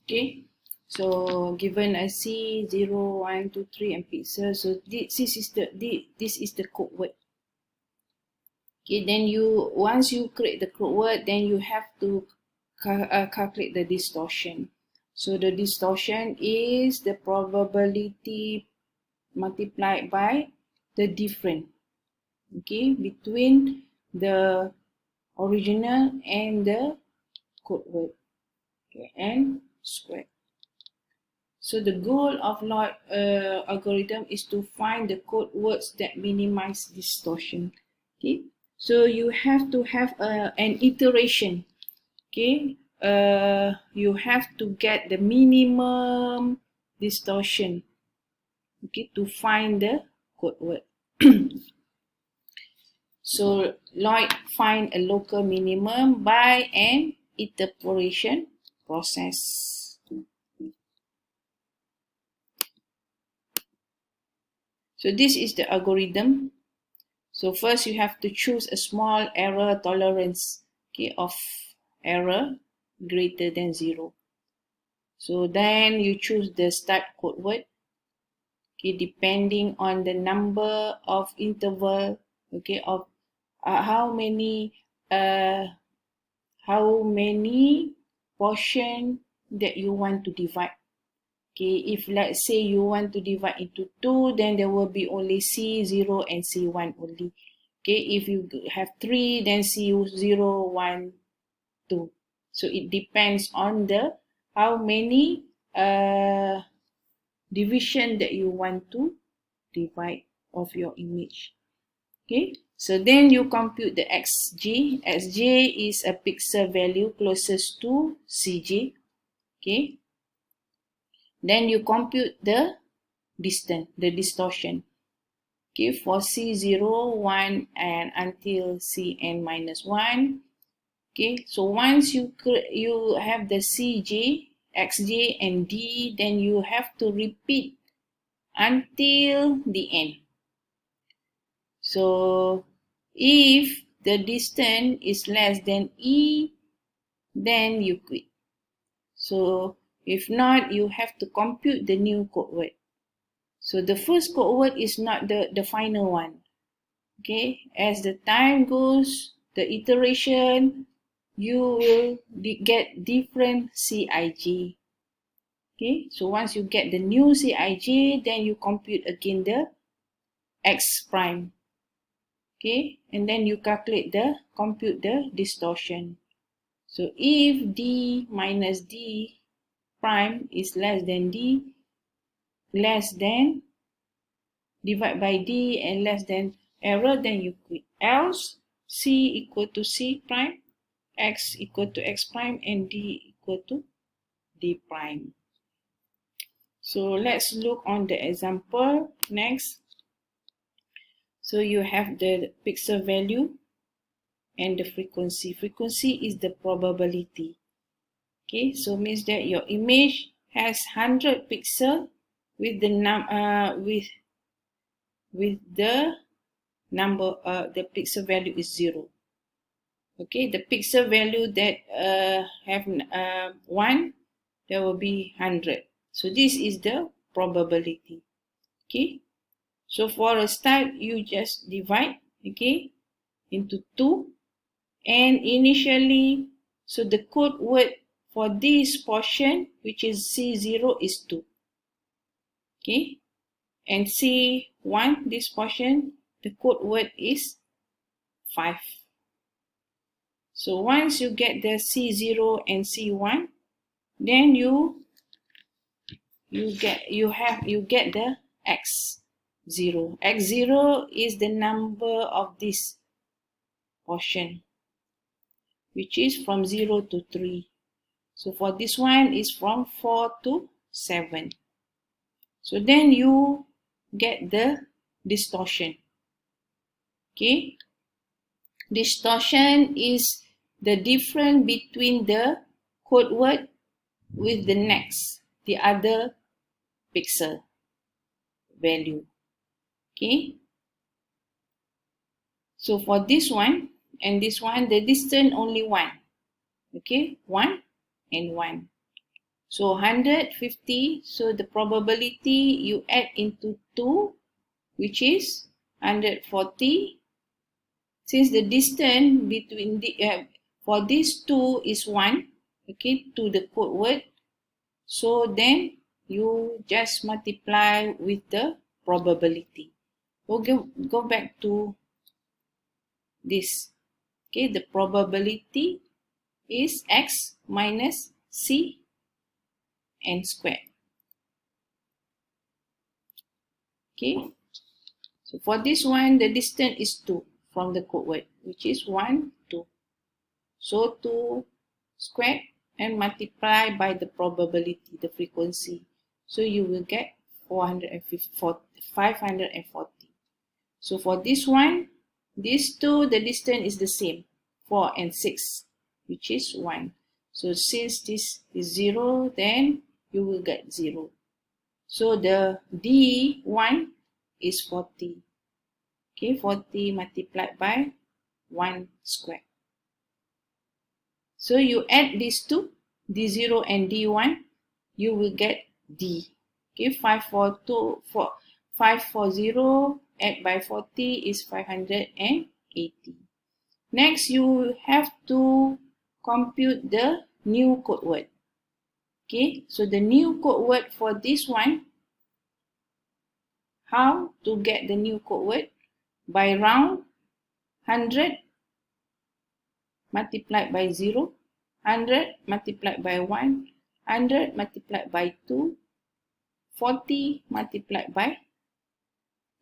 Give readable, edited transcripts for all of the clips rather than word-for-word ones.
Okay, so given a C 0, 1, 2, 3 and pixel, so this is the code word. Okay, then once you create the code word, then you have to calculate the distortion. So the distortion is the probability multiplied by the difference, okay, between the original and the code word, okay, and squared. So the goal of Lloyd algorithm is to find the code words that minimize distortion. Okay, so you have to have an iteration. Okay, you have to get the minimum distortion. Okay, to find the code word. So Lloyd find a local minimum by an iteration process. So this is the algorithm. So first you have to choose a small error tolerance, okay, of error greater than 0. So then you choose the start code word, okay, depending on the number of interval, okay, of how many portion that you want to divide. Okay, if let's say you want to divide into 2, then there will be only C0 and C1 only. Okay, if you have 3, then C0, 1, 2. So it depends on the how many division that you want to divide of your image. Okay, so then you compute the xj. Xj is a pixel value closest to Cj. Okay, then you compute the distance, the distortion. Okay, for C0, 1 and until Cn minus 1. Okay, so once you have the Cj, Xj and D, then you have to repeat until the end. So if the distance is less than E, then you quit. So if not, you have to compute the new code word. So the first code word is not the final one. Okay, as the time goes, the iteration, you will get different Cij. Okay, so once you get the new Cij, then you compute again the x prime. Okay, and then you compute the distortion. So if D minus D prime is less than D, less than, divide by D and less than error, then you quit. Else, C equal to C prime, X equal to X prime, and D equal to D prime. So let's look on the example next. So you have the pixel value and the frequency. Frequency is the probability. Okay, so means that your image has 100 pixel with the the pixel value is 0. Okay, the pixel value that have 1, there will be 100. So this is the probability. Okay, so for a start, you just divide, okay, into 2, and initially, so the code word for this portion, which is C0, is 2. Okay, and C1, this portion, the code word is 5. So once you get the C0 and C1, then you get the X0. X0 is the number of this portion, which is from 0 to 3. So for this one is from 4 to 7. So then you get the distortion. Okay, distortion is the difference between the code word with the other pixel value. Okay, so for this one and this one, the distance only 1. Okay, 1 and 1. So 150, so the probability you add into 2, which is 140. Since the distance between for these two is 1, okay, to the code word, so then you just multiply with the probability. Okay, go back to this. Okay, the probability is x minus c n squared. Okay, so for this one, the distance is 2 from the code word, which is 1, 2. So 2 squared and multiply by the probability, the frequency. So you will get 540. So for this one, these two, the distance is the same, 4 and 6, which is 1. So since this is 0, then you will get 0. So the D1 is 40. Okay, 40 multiplied by 1 squared. So you add these two, D0 and D1, you will get D. Okay, 540 add by 40 is 580. Next, you have to compute the new code word. Okay, so the new code word for this one, how to get the new code word? By round 100 multiplied by 0, 100 multiplied by 1, 100 multiplied by 2, 40 multiplied by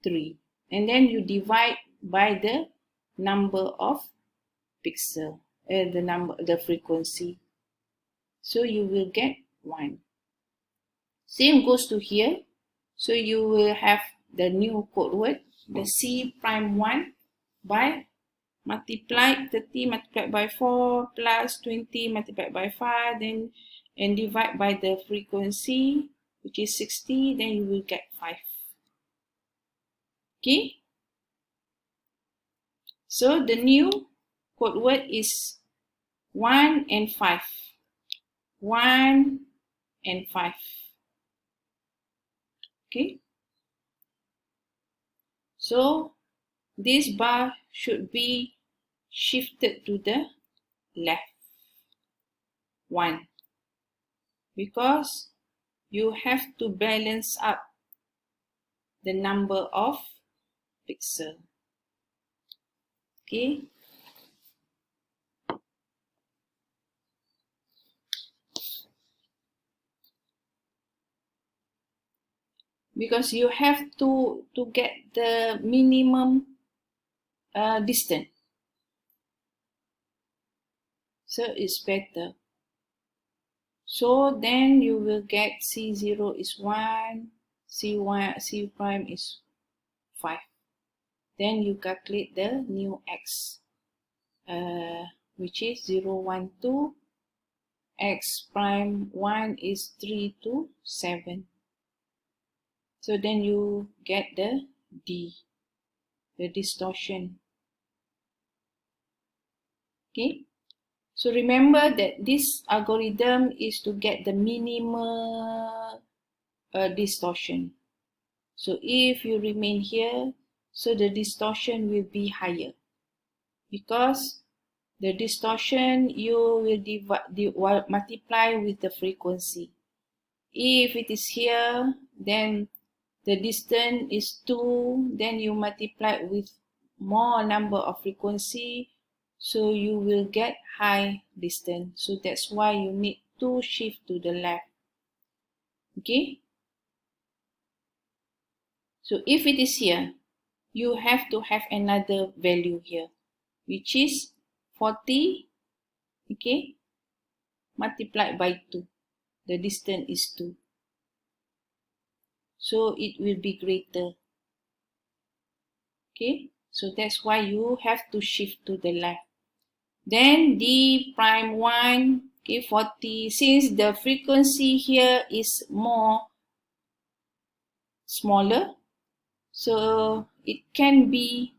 3. And then you divide by the number of pixel, the frequency. So you will get 1. Same goes to here. So you will have the new code word, the C prime 1 by multiply 30 multiplied by 4 plus 20 multiplied by 5, then and divide by the frequency, which is 60, then you will get 5. Okay, so the new code word is 1 and 5. 1 and 5. Okay, so this bar should be shifted to the left 1, because you have to balance up the number of pixel. Okay, because you have to get the minimum distance, so it's better. So then you will get C0 is 1, C1, C prime is 5. Then you calculate the new x, which is 0, 1, 2. X prime 1 is 3 to 7. So then you get the D, the distortion. Okay. So remember that this algorithm is to get the minimal distortion. So if you remain here, so the distortion will be higher, because the distortion you will multiply with the frequency. If it is here, then the distance is 2, then you multiply with more number of frequency, so you will get high distance. So that's why you need to shift to the left. Okay, so if it is here, you have to have another value here, which is 40, okay, multiplied by 2. The distance is 2. So it will be greater. Okay, so that's why you have to shift to the left. Then D prime 1, okay, 40. Since the frequency here is smaller, so it can be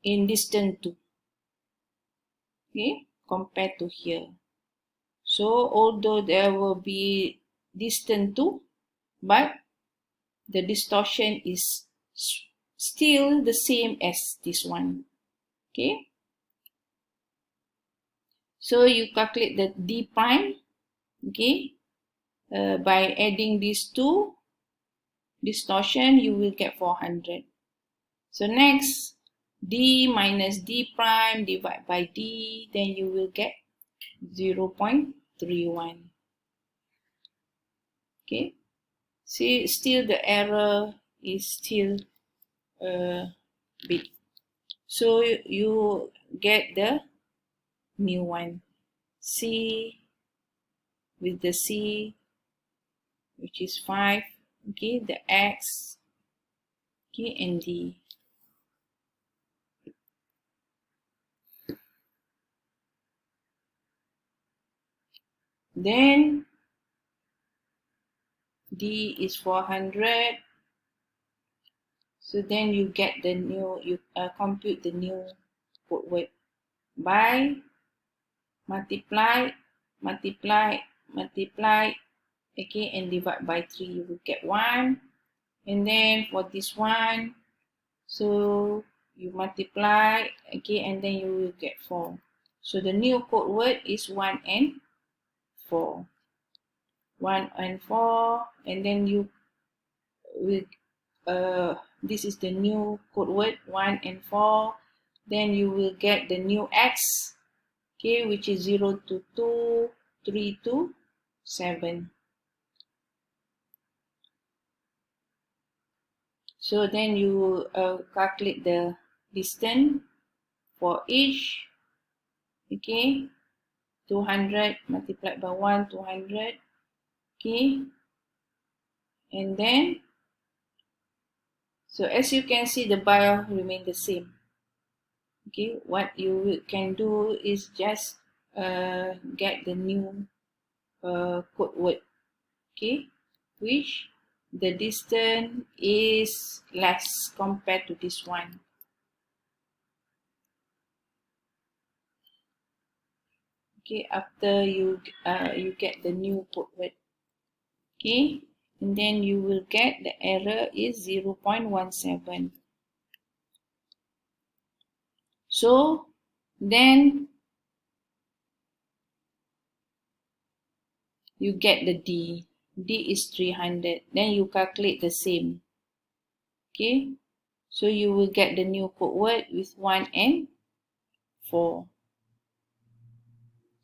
in distance 2, okay, compared to here. So although there will be distance too, but the distortion is still the same as this one. Okay. So you calculate the D prime, okay, by adding these two distortion, you will get 400. So next, D minus D prime divided by D, then you will get 0.31. Okay, see, still the error is still big. So you get the new one, C with the C, which is 5, okay, the X, okay, and D. Then D is 400. So then you get the new, you compute the new code word by multiply, okay, and divide by 3, you will get 1. And then for this one, so you multiply, okay, and then you will get 4. So the new code word is 1 and 4. 1 and 4, and then you will this is the new code word 1 and 4. Then you will get the new X, okay, which is 0 to 2, 3 to 7. So then you calculate the distance for each, okay, 200 multiplied by 1, 200, okay, and then so as you can see, the bar remain the same. Okay, what you can do is just get the new code word, okay, which the distance is less compared to this one. Okay, after you get the new code word, okay, and then you will get the error is 0.17. So then you get the D. D is 300. Then you calculate the same. Okay, so you will get the new code word with 1 and 4.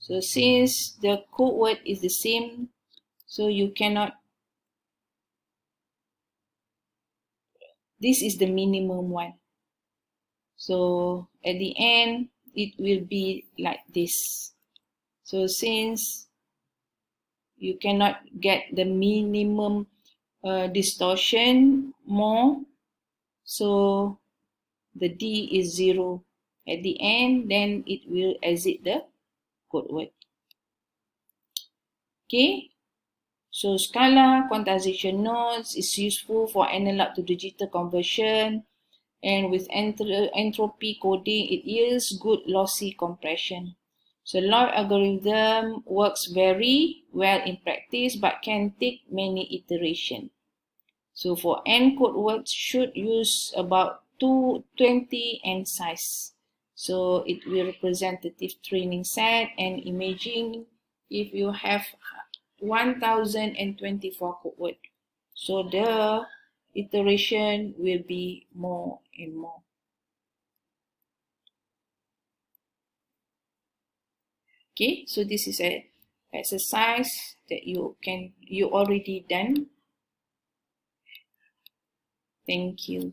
So since the code word is the same, so you cannot, this is the minimum one. So at the end, it will be like this. So since you cannot get the minimum distortion more, so the D is 0 at the end, then it will exit the code word. Okay, so scalar quantization nodes is useful for analog to digital conversion, and with entropy coding, it yields good lossy compression. So log algorithm works very well in practice but can take many iterations. So for N code words should use about 220 N size. So it will representative training set, and imagine if you have 1024 code word. So the iteration will be more and more. Okay, so this is a exercise that you already done. Thank you.